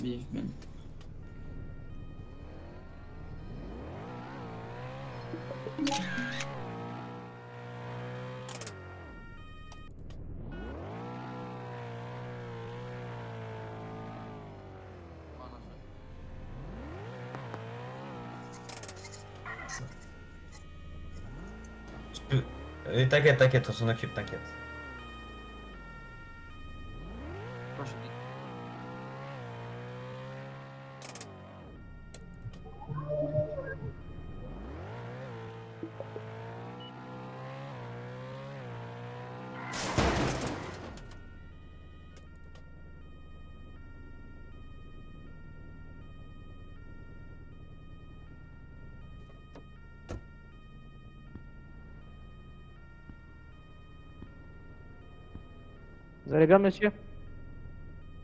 Vivement. T'inquiète, t'inquiète, on s'en occupe, t'inquiète. Vous allez bien, monsieur?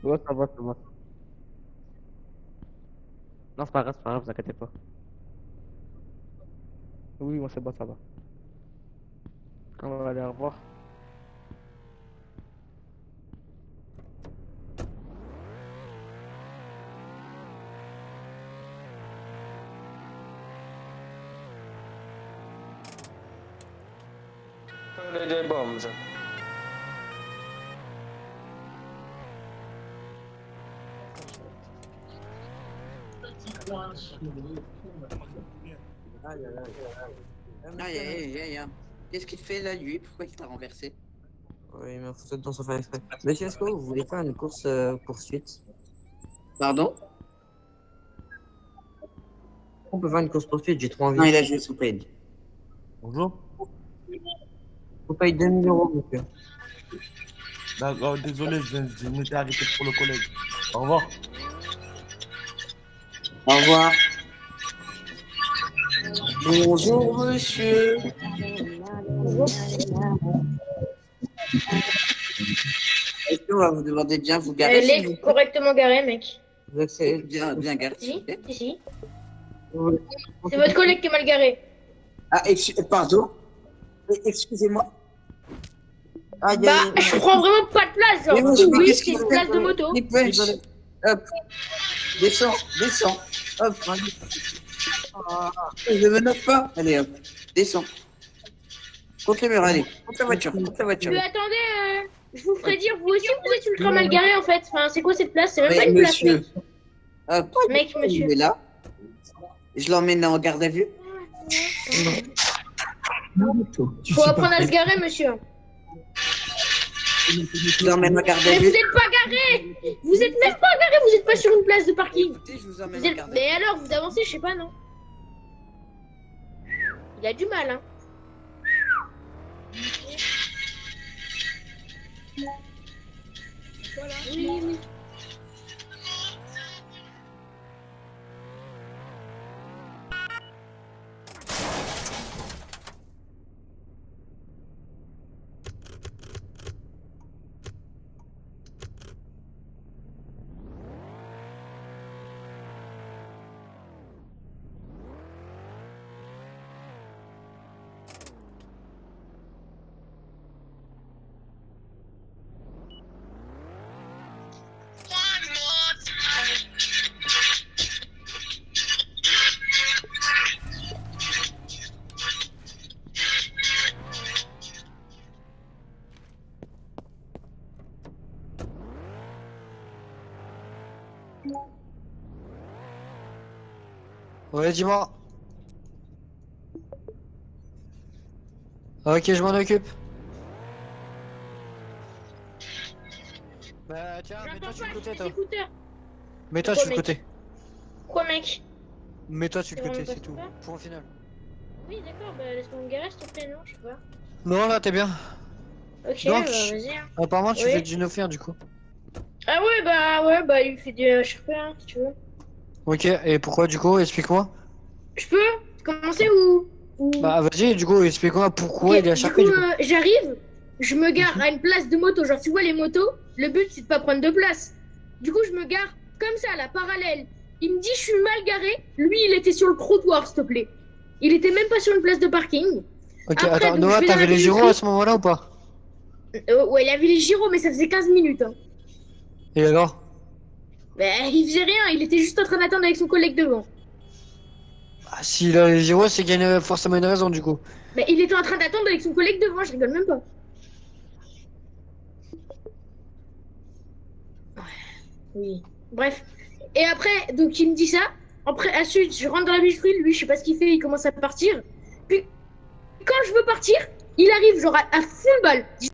Ouais, ça va, ça va. Non, c'est pas grave, vous inquiétez pas. Oui, moi, c'est bon, ça va. On va aller au revoir. Holiday bombs. Aïe, aïe, aïe, aïe. Qu'est-ce qu'il fait là, lui? Pourquoi il t'a renversé? Oui, mais faut dans son faire exprès. Monsieur, est-ce que vous voulez faire une course poursuite? Pardon? On peut faire une course poursuite, j'ai trop envie. Non, il a joué sous paid. Bonjour. Faut payer 2000 euros, monsieur. D'accord, désolé, je m'étais arrêté pour le collègue. Au revoir. Au revoir. Bonjour, monsieur. Est-ce qu'on va vous demander de bien vous garer, Elle s'il vous est plaît? correctement garée, mec. Vous accédez- Bien garé, s'il Si, vous plaît. si, si. vous- C'est votre collègue qui est mal garé. Ah, pardon? Excusez-moi. Aïe, Bah, aïe, aïe. je prends vraiment pas de place, genre. Mais moi, Oui, qu'est-ce c'est qu'il une fait? place de moto. Nick Welch. Hop. Descends, descends. Hop. Ah, je me note pas. Allez, hop. Descends. Contre le mur, allez. Contre la voiture, contre la voiture. Mais attendez, je vous ferai dire, vous aussi, vous êtes ultra mal garé, en fait. Enfin, c'est quoi cette place? C'est même pas Mais une place, monsieur, mec. hop. Mec, Il monsieur. est là. Je l'emmène en garde à vue. Faut apprendre à se garer, monsieur. Je l'emmène en garde à Mais vous vue. êtes pas garé. Vous êtes même pas garé, vous êtes pas sur une place de parking. Écoutez, je vous emmène Vous en êtes... garde à Mais vue. alors, vous avancez, je sais pas, non? Il a du mal, hein. Voilà. Oui, oui. Ouais, dis-moi. Ok, je m'en occupe. Bah tiens, mets-toi J'entends sur pas, le côté, j'ai toi. mes écouteurs. Mets-toi Pourquoi, sur le mec? côté. Quoi, mec? Mets-toi sur le C'est côté, vraiment c'est pas tout. super. Point final. Oui, d'accord, bah laisse-moi me garer, s'il te plaît, non? Je sais pas. Non, là, t'es bien. Ok, Donc, bah vas-y. Hein. apparemment, tu Oui. fais du no-fair, du coup. Ah ouais, bah il fait du HRP, hein, si tu veux. Ok, et pourquoi, du coup? Explique-moi. Je peux commencer ou... Bah, vas-y, du coup, explique-moi pourquoi il est Ok, du HRP, coup, du coup. j'arrive, je me gare à une place de moto. Genre, tu vois les motos, le but c'est de pas prendre de place. Du coup, je me gare comme ça, la parallèle. Il me dit, je suis mal garé. Lui, il était sur le trottoir, s'il te plaît. Il était même pas sur une place de parking. Ok, Après, attends, donc, je Noah, vais dans la t'avais les gyros à bijouterie. ce moment-là ou pas? Ouais, il avait les gyros, mais ça faisait 15 minutes. Hein. Et alors? Ben, il faisait rien, il était juste en train d'attendre avec son collègue devant. Ah, s'il a les 0, c'est qu'il y a forcément une raison du coup. Ben, il était en train d'attendre avec son collègue devant, je rigole même pas. Oui. Bref. Et après, donc il me dit ça. Après, ensuite, je rentre dans la bijouterie, lui, je sais pas ce qu'il fait, il commence à partir. Puis, quand je veux partir, il arrive genre à full balle. Il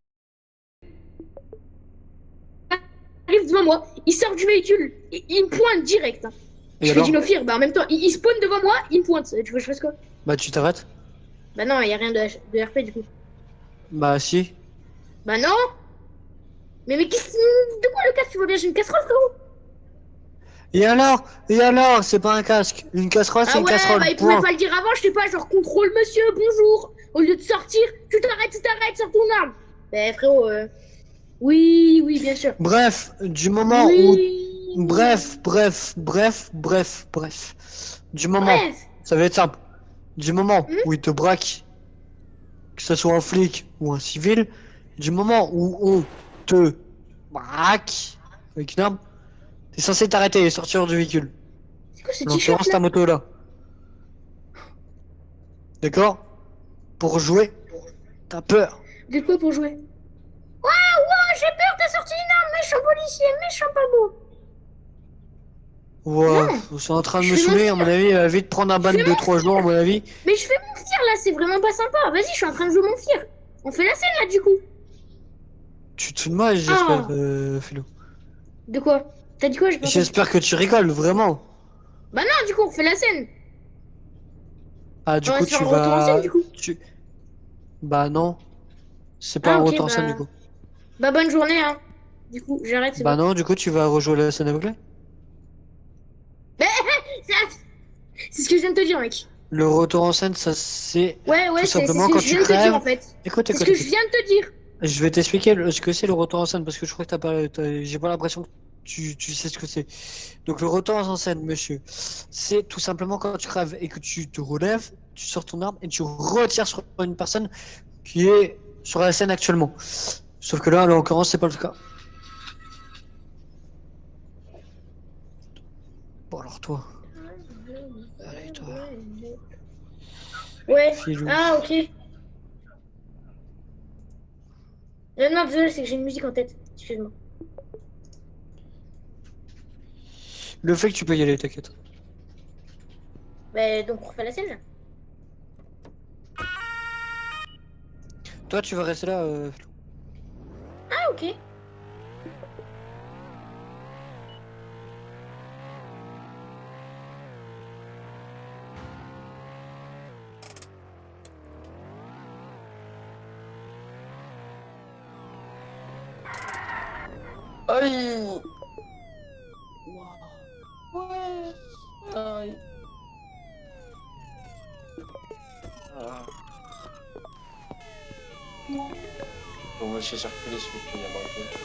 arrive devant moi, il sort du véhicule, il me pointe direct. Hein. Et Je fais alors? du no-fear, bah en même temps, il spawn devant moi, il me pointe. Tu veux que je fasse quoi? Bah tu t'arrêtes? Bah non, y a rien de RP du coup. Bah si. Bah non. Mais qu'est-ce de quoi le casque? Tu vois bien, j'ai une casserole, frérot. Et alors? Et alors? C'est pas un casque. Une casserole, c'est Ah une ouais, casserole. bah il pouvait Point. pas le dire avant, je sais pas, genre contrôle monsieur, bonjour. Au lieu de sortir, tu t'arrêtes, sors ton arme. Bah frérot, oui, bien sûr. Bref, du moment où... Oui. Bref. Du moment... Bref. Ça va être simple. Du moment Hmm. où il te braque, que ce soit un flic ou un civil, du moment où on te braque avec une arme, t'es censé t'arrêter et sortir du véhicule. C'est quoi ce En t-shirt l'occurrence, ta là? moto là. D'accord? Pour jouer, t'as peur. De quoi pour jouer? Waouh, j'ai peur, t'as sorti une arme, méchant policier, méchant pas beau. Ouais, Non. ils sont en train de Je me fais saouler, à mon avis, elle va vite prendre un ban Je de fais 3 jours, à mon avis. Mais je fais mon fir là, c'est vraiment pas sympa. Vas-y, je suis en train de jouer mon fir. On fait la scène là du coup. Tu te fous de moi, j'espère, Ah. Philo. De quoi? T'as dit quoi? J'ai pas entendu. J'espère que tu rigoles, vraiment. Bah non, du coup, on fait la scène. Ah, du On va coup, se faire tu un retour en vas... scène du coup. Bah non, c'est pas Ah un ok, retour en scène, du bah... coup. Bah bonne journée hein. Du coup, j'arrête, c'est Bah bon. non, du coup, tu vas rejouer la scène aveuglée. C'est c'est ce que je viens de te dire, mec. Le retour en scène, ça c'est Ouais, tout c'est ce simplement que quand je tu viens de te dire crèves. en fait. Écoute, C'est ce écoute, que je écoute. viens de te dire. Je vais t'expliquer ce que c'est le retour en scène parce que je crois que j'ai pas l'impression que tu sais ce que c'est. Donc le retour en scène, monsieur, c'est tout simplement quand tu crèves et que tu te relèves, tu sors ton arme et tu retires sur une personne qui est sur la scène actuellement. Sauf que là, en l'occurrence, c'est pas le cas. Bon alors toi, allez toi, Ouais. filou. Ah ok. Non, désolé, c'est que j'ai une musique en tête. Excuse-moi. Le fait que tu peux y aller, t'inquiète. Bah donc on refait la scène là. Toi, tu vas rester là. Ah ok. Aïe! Ouais! Aïe! Bon, moi, je vais circuler, s'il vous plaît, il y a marqué.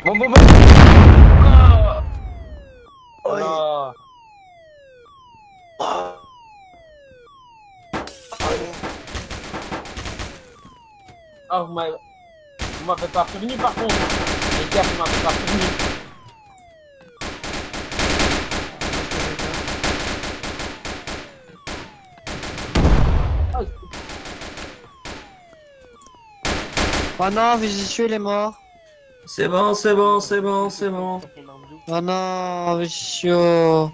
Bon, bon, bon! Ah! Oh non! Ah! Ah, vous m'avez pas prévenu par contre! Les gars, vous m'avez pas prévenu! Oh non, Vicieux, il est mort. C'est bon, c'est bon, c'est bon, c'est bon. Oh non, Vicieux.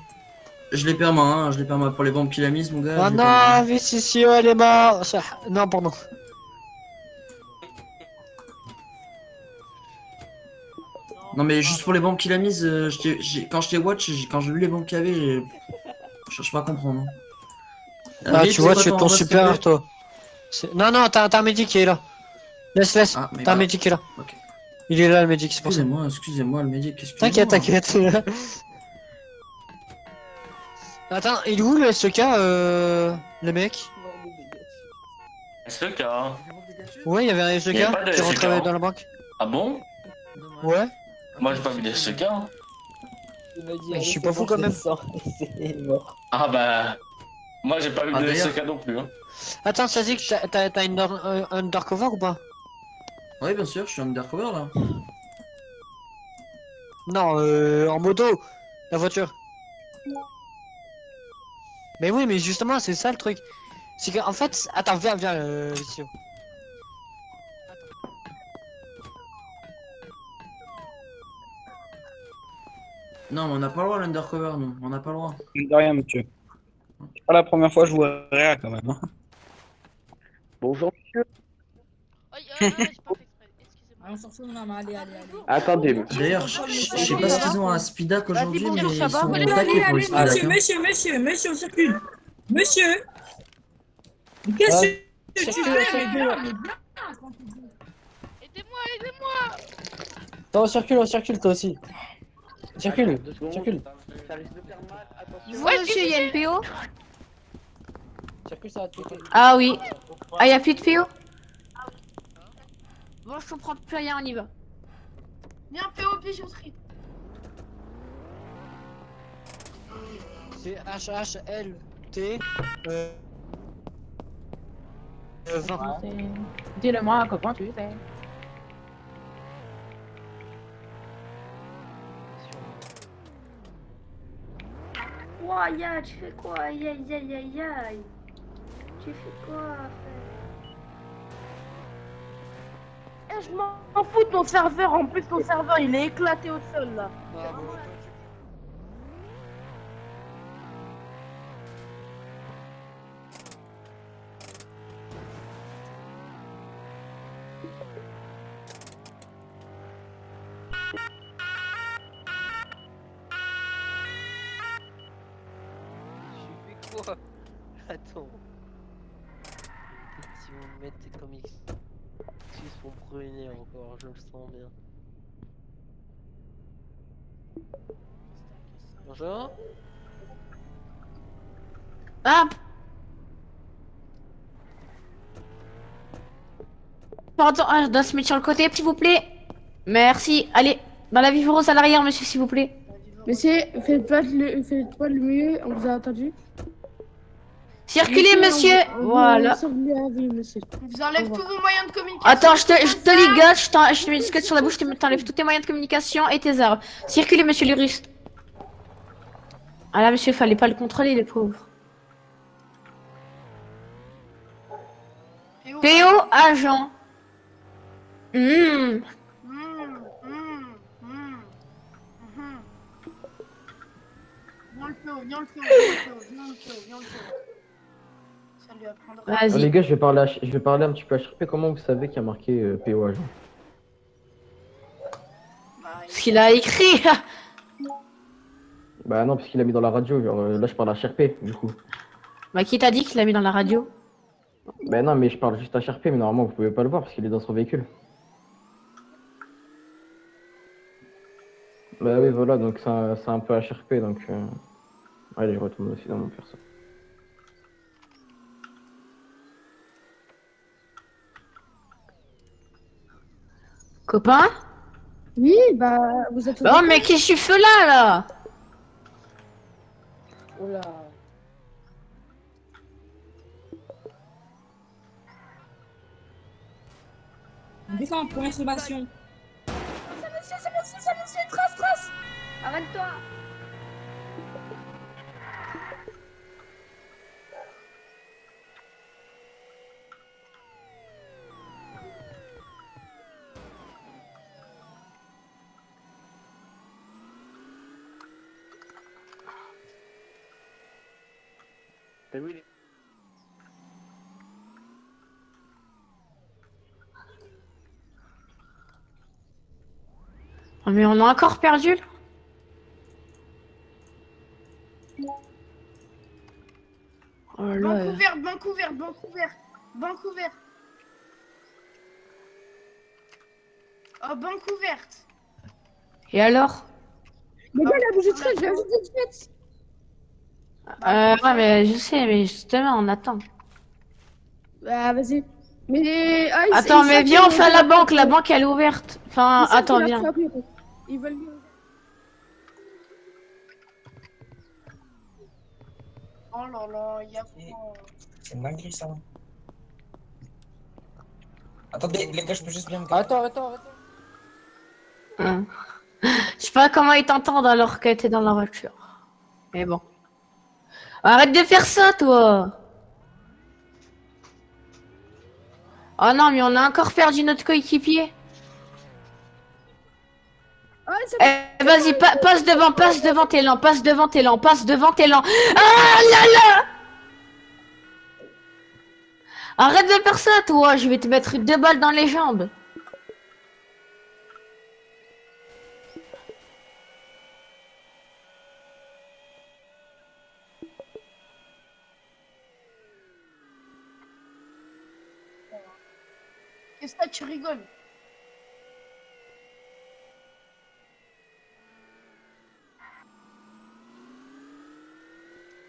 Je l'ai perdu, hein, je l'ai perdu pour les bombes qu'il a mises, mon gars. Oh je l'ai perdu. non, Vicieux, il est mort. Non, pardon. Non, mais juste pour les bombes qu'il a mises, quand je t'ai watch, quand j'ai vu les bombes qu'il y avait, je cherche pas à comprendre. Hein. Ah, Rip, tu vois, c'est tu es quoi ton reste, supérieur, s'il te plaît toi. Non, non, t'as un médic qui est là. Laisse. Ah, mais T'as un voilà. médic qui est là. Ok. Il est là, le médic, c'est pour ça. Excusez-moi, le médic, excusez-moi. T'inquiète. Attends, il est où le SK, le mec? SK, hein. Ouais, il y avait un Il y a SEK pas de qui rentrait SEK. dans la banque. Ah bon? Ouais. Moi j'ai pas vu des SEK. Hein. Il m'a dit, Mais je allez, suis c'est pas bon, fou quand je même. descends. Et c'est mort. Ah bah. Moi j'ai pas vu Ah, de d'ailleurs. SEK non plus. Hein. Attends, ça dit que t'as une undercover ou pas? Oui, bien sûr, je suis undercover là. Non, en moto, la voiture. Mais oui, mais justement, c'est ça le truc. C'est qu'en fait, attends, viens, Vicieux. Non, mais on n'a pas le droit à l'undercover, nous. On n'a pas le droit. De rien, monsieur. C'est pas la première fois que je vous réa quand même. Hein. Bonjour, monsieur. J'ai pas fait exprès, excusez-moi. On s'en fout, maman, allez. Attendez, monsieur. D'ailleurs, je sais pas ce qu'ils ont à Spidak aujourd'hui, mais bonjour, ça ils va sont au Allez, taquet pour les Spidak. hein. Monsieur, circule. Monsieur. Qu'est-ce que tu fais? Aidez-moi. Attends, on circule toi aussi. Circule. Ça risque de faire mal. Attention. Vous, monsieur, il y a une PO? Circule, ça va te péter. Ah oui. Ah, y a plus de PO? Bon, je comprends plus rien, on y va. Viens, PO, bijouterie. C'est HHLT 20. Dis-le-moi, comment tu sais. Ouah, ya, tu fais quoi? Aïe, aïe, aïe, aïe, aïe. Tu fais quoi, frère? Je m'en fous de ton serveur, en plus ton serveur il est éclaté au sol là. Je fais quoi? Attends. Si vous me mettez comme X. Ils sont brûlés encore, je le sens bien. Bonjour. Ah. Pardon, je dois se mettre sur le côté, s'il vous plaît. Merci. Allez, dans la vie rose à l'arrière, monsieur, s'il vous plaît. Monsieur, faites pas le mieux, on vous a entendu. Circulez, monsieur. Voilà. On vous enlève tous vos moyens de communication. Attends, je te ligote, je te mets discute sur la bouche, je t'enlève tous tes moyens de communication et tes armes. Circulez, monsieur Lurus. Ah là, monsieur, fallait pas le contrôler, les pauvres. PO, agent. Ça lui apprendra. Vas-y. Les gars, je vais parler un petit peu à HRP. Comment vous savez qu'il y a marqué PO agent? Ce qu'il a écrit. Bah non, parce qu'il a mis dans la radio. Genre, là, je parle à HRP, du coup. Bah, qui t'a dit qu'il l'a mis dans la radio? Bah non, mais je parle juste à HRP, mais normalement, vous pouvez pas le voir parce qu'il est dans son véhicule. Bah oui, voilà, donc c'est un peu HRP, donc... Allez, je retourne aussi dans mon perso. Copain? Oui, bah, vous êtes. Oh, mais qu'est-ce que tu fais là? Oula. Descends, première sommation. C'est monsieur, trace. Arrête-toi. T'as vu les... Oh, mais on a encore perdu. Oh là là. Vancouver. Oh, banque ouverte. Et alors? Les gars, la bougeterie, je viens juste de suite. Ouais, mais je sais, mais justement, on attend. Bah, vas-y. Mais. Ah, Attends, mais viens, on fait la banque. La banque banque, elle est ouverte. Enfin, attends, viens. Ils veulent. Oh là là, il y a quoi? C'est une dinguerie ça. Attendez, les gars, je peux juste bien me Attends. Hein. Je sais pas comment ils t'entendent alors que t'es dans la voiture. Mais bon. Arrête de faire ça, toi. Oh non, mais on a encore perdu notre coéquipier. Ah, ça Eh, vas-y, passe devant Télan, passe devant Télan. Ah là là! Arrête de faire ça, toi. Je vais te mettre 2 balles dans les jambes. Qu'est-ce que tu rigoles?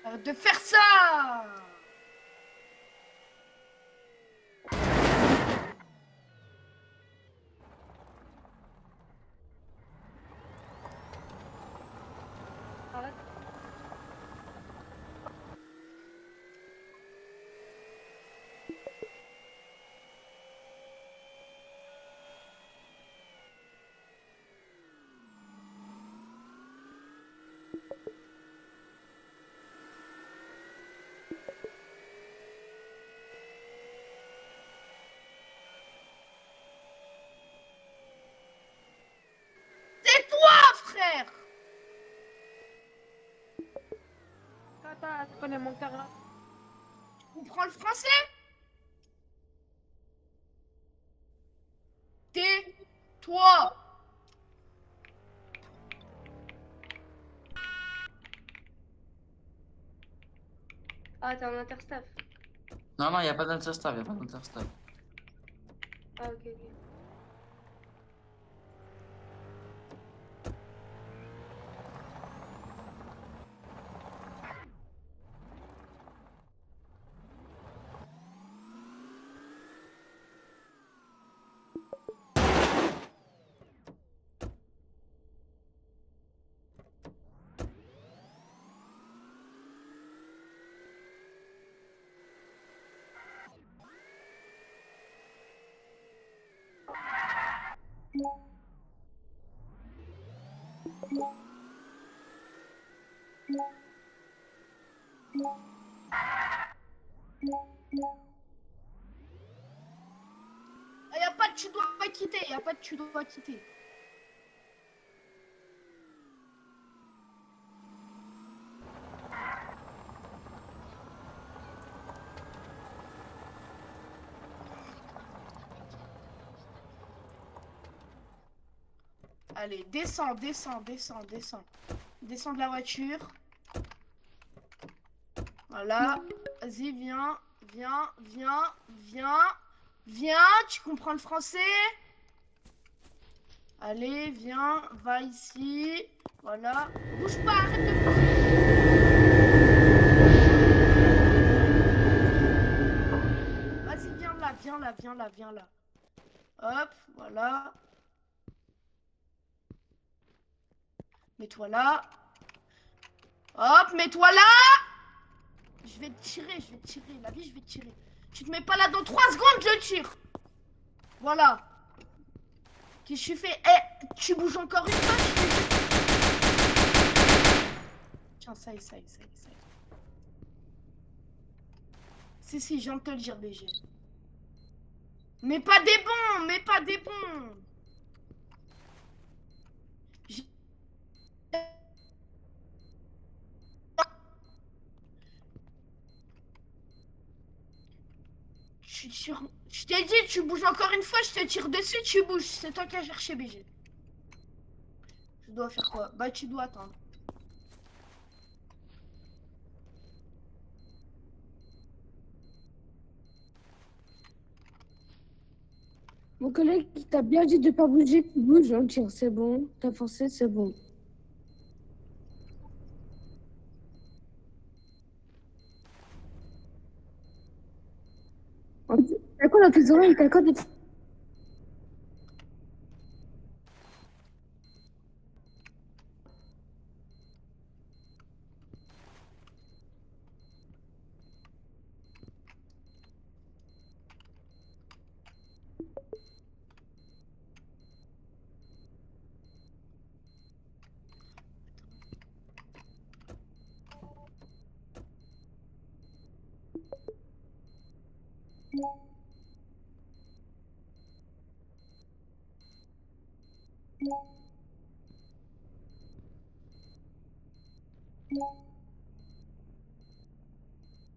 Arrête de faire ça! Frère! Attends, tu connais mon carré. Tu comprends le français? Tais-toi! Ah, t'es en interstaff. Non, non, il n'y a pas d'interstaff, il a pas d'interstaff. Ah, ok. Y a pas de tu dois quitter, y a pas de tu dois quitter. Allez, descends. Descends de la voiture. Voilà. Vas-y, viens. Viens, tu comprends le français? Allez, viens, va ici. Voilà. Bouge pas, arrête de Vas-y, viens là. Hop, voilà. Mets-toi là. Hop, mets-toi là. Je vais te tirer. La vie, je vais te tirer. Tu te mets pas là dans 3 secondes, je tire. Voilà. Qu'est-ce que tu fais? Eh, tu bouges encore une fois, Tiens, ça y est. Si, je viens de te le dire, BG. Mais pas des bons. Je t'ai dit, tu bouges encore une fois, je te tire dessus, tu bouges. C'est toi qui as cherché BG. Je dois faire quoi? Bah, tu dois attendre. Mon collègue, il t'a bien dit de pas bouger, tu bouges, hein, tiens, c'est bon. T'as foncé, c'est bon. C'est quoi dans tes oreilles, t'as quoi de...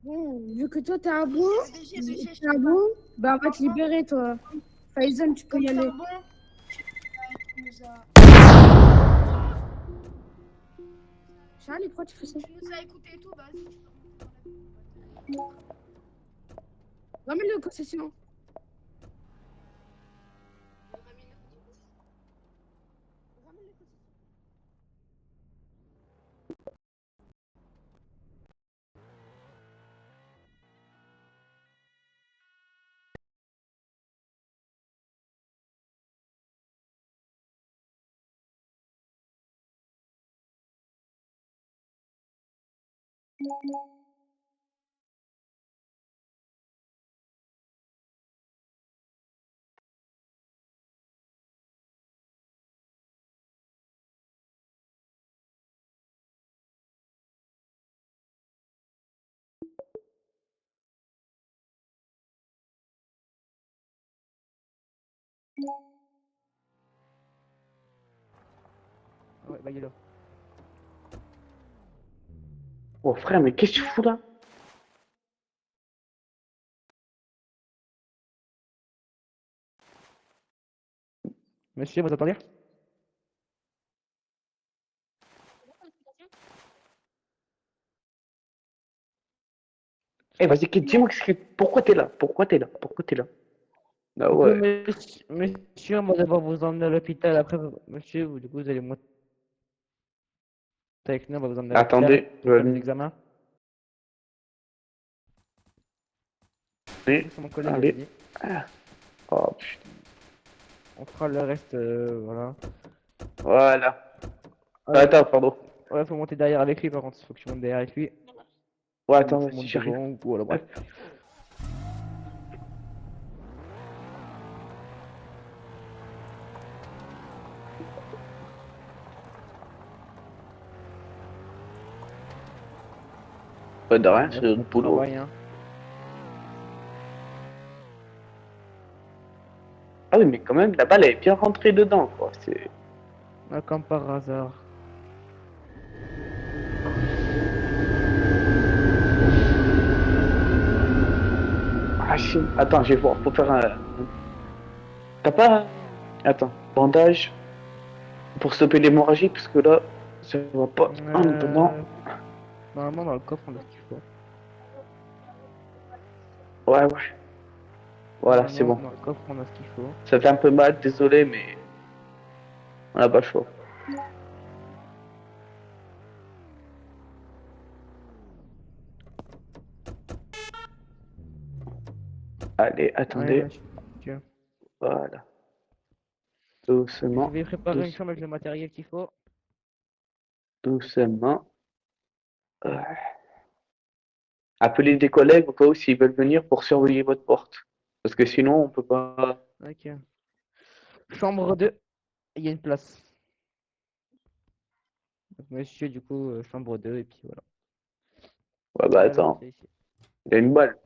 Bon, vu que toi t'es un bon, bah on va te libérer toi. Faison, tu peux y aller. Charlie, pourquoi tu fais ça? Tu nous as écouté et tout, vas-y. Ramène-le aux concessions. Ouais, bah il est là. Oh frère, mais qu'est-ce que tu fous là? Monsieur, vous entendez? Eh, vas-y, dis-moi pourquoi t'es là? Pourquoi t'es là? Pourquoi t'es là? Ah Du coup, ouais. monsieur, on va devoir vous emmener à l'hôpital après. Monsieur, du coup, vous allez monter avec nous, on va vous emmener à l'hôpital Attendez, pour faire des examens. allez, C'est mon collègue, il a allez. dit. Ah. Oh putain. On fera le reste, voilà. Voilà. Ouais, Attends, pardon. ouais, faut monter derrière avec lui, par contre, il faut que tu montes derrière avec lui. Ouais, Ou attends, tu vas-y, montes j'arrive. devant, ou voilà, bref. Pas de rien, Ouais, c'est faut notre qu'on boulot. travaille, hein. Ah oui, mais quand même, la balle elle est bien rentrée dedans, quoi. C'est... Ah, comme par hasard. Ah, si. Attends, je vais voir, faut faire un... T'as pas... Attends, bandage pour stopper l'hémorragie, parce que là, ça va pas en attendant. Normalement, dans le coffre, on a ce qu'il faut. Ouais, ouais. Voilà, c'est Normalement, bon. dans le coffre, on a ce qu'il faut. Ça fait un peu mal, désolé, mais on n'a pas le choix. Allez, Ouais, attendez. monsieur. Voilà. Je Doucement. vais préparer une chambre avec le matériel qu'il faut. Doucement. Appelez des collègues au cas où s'ils veulent venir pour surveiller votre porte. Parce que sinon, on peut pas... Ok. Chambre 2, il y a une place. Donc, monsieur, du coup, chambre 2, et puis voilà. Ouais, bah Voilà, attends, c'est ici. il y a une balle.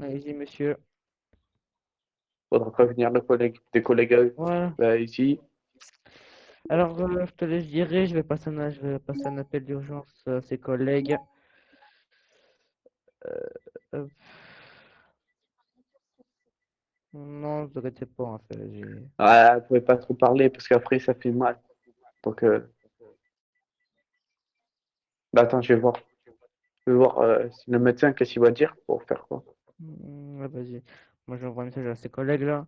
Allez-y, monsieur. Faudra prévenir le collègue, des collègues à eux. Voilà. Bah ici. Alors, je te laisse gérer, je vais passer un appel d'urgence à ses collègues. Hop. Non, ne t'inquiète pas, en fait, Ouais, vous pouvez pas trop parler parce qu'après ça fait mal. Donc, bah attends, je vais voir. Je vais voir si le médecin, qu'est-ce qu'il va dire pour faire quoi. Ouais, vas-y. Moi, j'envoie un message à ses collègues, là.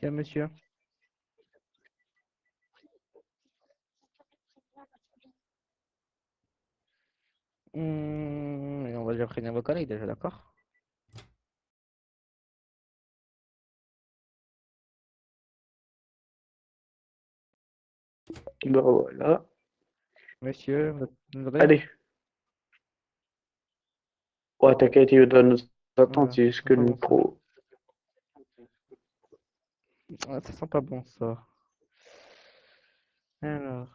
Bien, monsieur. Et on va déjà prévenir vos collègues déjà, d'accord? Bah voilà. Monsieur, vous entendez? Allez. Ouais, t'inquiète, il doit nous attendre, Voilà, c'est juste ça que sent le pas bon ça. micro. Ah, ça sent pas bon ça. Alors,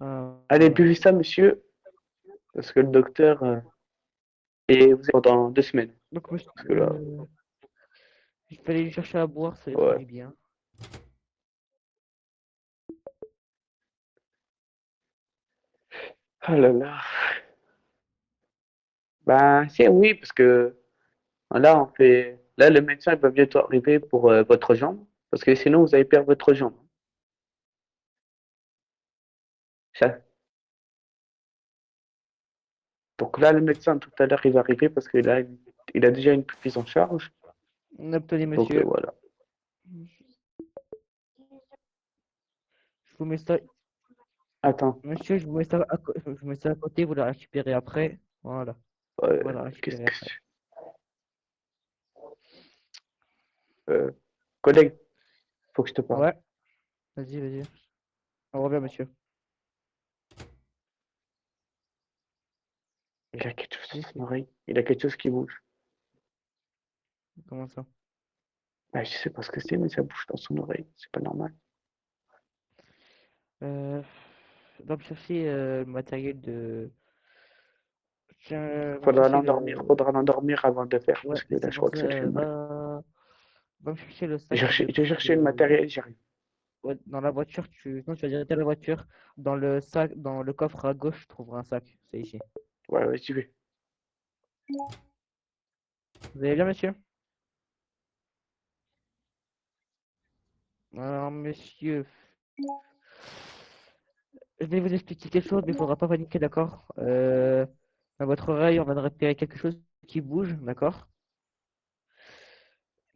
Allez, voilà. buvez ça, monsieur, parce que le docteur et vous êtes pendant 2 semaines. Donc, monsieur, Parce que là, il fallait lui chercher à boire, ça lui ferait ouais. du bien. Ah là là. Ben, si, oui, parce que là, on fait. Là, le médecin il va bientôt arriver pour votre jambe, parce que sinon, vous allez perdre votre jambe. Ça. Donc là, le médecin, tout à l'heure, il va arriver parce que là, il a déjà une prise en charge. Obtenez, Donc monsieur. voilà. Je vous mets ça. Attends. Monsieur, je vous mets ça je vous mets ça à côté, vous la récupérez après. Voilà. Vous la Qu'est-ce récupérez que après. collègue, faut que je te parle. Ouais. Vas-y, vas-y. On revient, monsieur. Il a quelque chose Oui, dans son oreille. Il a quelque chose qui bouge. comment ça? Bah, je sais pas ce que c'est, mais ça bouge dans son oreille. C'est pas normal. Va me chercher le matériel de. Tiens, va me Faudra chercher l'endormir. le. Faudra l'endormir avant de faire, Ouais, parce que là, c'est je pour crois que ça. ça le fait mal. Va me chercher le sac qui est J'ai près cherché le de. matériel, j'arrive. Ouais, dans la voiture, non, tu vas directement à la voiture. Dans le sac, dans le coffre à gauche, tu trouveras un sac. C'est ici. Ouais, ouais, j'y vais. Vous allez bien, monsieur? Alors, monsieur, je vais vous expliquer quelque chose, mais il ne faudra pas paniquer, d'accord? Dans votre oreille, on va repérer quelque chose qui bouge, d'accord?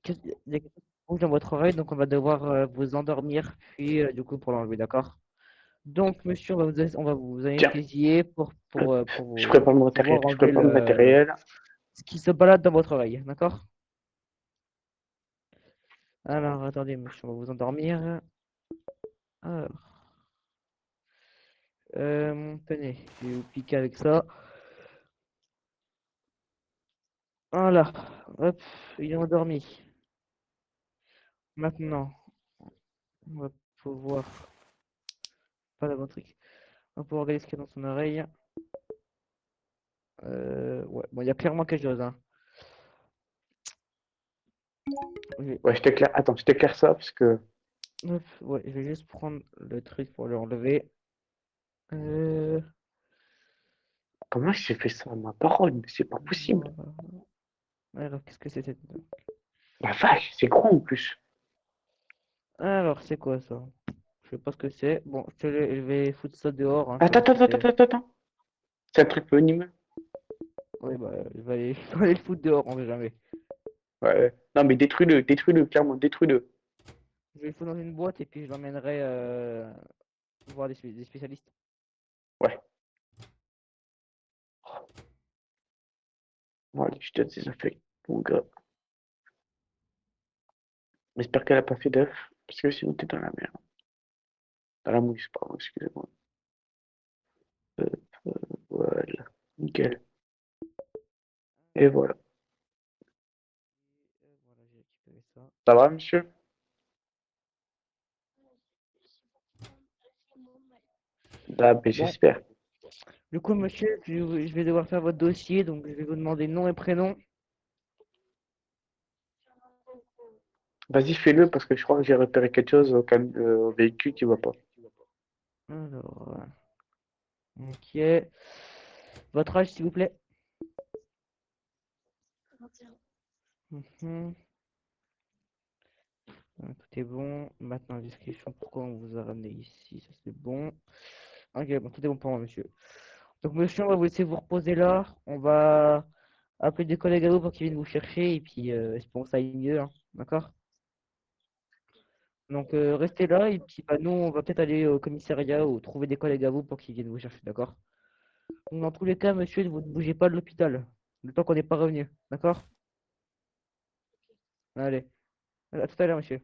Il y a quelque chose qui bouge dans votre oreille, donc on va devoir vous endormir, puis du coup pour l'enlever, d'accord? Donc, monsieur, on va vous Tiens, anesthésier je prépare le matériel. pouvoir Je enlever prépare le matériel. ce qui se balade dans votre oreille, d'accord? Alors, attendez, monsieur, on va vous endormir. Alors, tenez, je vais vous piquer avec ça. Voilà, hop, il est endormi. Maintenant, on va pouvoir. Pas la bonne truc. On va pouvoir regarder ce qu'il y a dans son oreille. Ouais, bon, il y a clairement quelque chose, hein. Ouais, je t'éclaire. Attends, je t'éclaire ça, parce que. Hop, ouais, je vais juste prendre le truc pour le enlever. Comment j'ai fait ça, ma parole? Mais c'est pas possible. Alors, qu'est-ce que c'est cette. La vache, c'est gros en plus. Alors, c'est quoi ça? Je sais pas ce que c'est. Bon, je vais foutre ça dehors, hein, je sais Attends, pas ce que attends, c'est. attends, attends, attends. C'est un truc venimeux. Oui, bah, je vais aller, je vais aller le foutre dehors, on sait jamais. Ouais. Non, mais détruis-le, clairement, détruis-le. Je vais le foutre dans une boîte et puis je l'emmènerai voir des spécialistes. Ouais. Bon, allez, je te désinfecte, mon gars. J'espère qu'elle a pas fait d'œuf, parce que sinon t'es dans la merde. Dans la mouise, pardon, excusez-moi. Euh, voilà, nickel. Et voilà. Voilà, j'ai récupéré ça. Ça va, monsieur? Ah, ben, Bon, j'espère. du coup, monsieur, je vais devoir faire votre dossier, donc je vais vous demander nom et prénom. Vas-y, fais-le, parce que je crois que j'ai repéré quelque chose au véhicule qui va pas. Alors, ok. Votre âge, s'il vous plaît. Mhm. Tout est bon. Maintenant, discussion. Pourquoi on vous a ramené ici? Ça, c'est bon. Ok, bon, tout est bon pour moi, monsieur. Donc, monsieur, on va vous laisser vous reposer là. On va appelez des collègues à vous pour qu'ils viennent vous chercher et puis espérons que ça aille mieux, hein, d'accord? Donc restez là et puis bah, nous on va peut-être aller au commissariat ou trouver des collègues à vous pour qu'ils viennent vous chercher, d'accord? Donc, dans tous les cas, monsieur, vous ne bougez pas de l'hôpital, le temps qu'on n'est pas revenu, d'accord? Allez, à tout à l'heure, monsieur.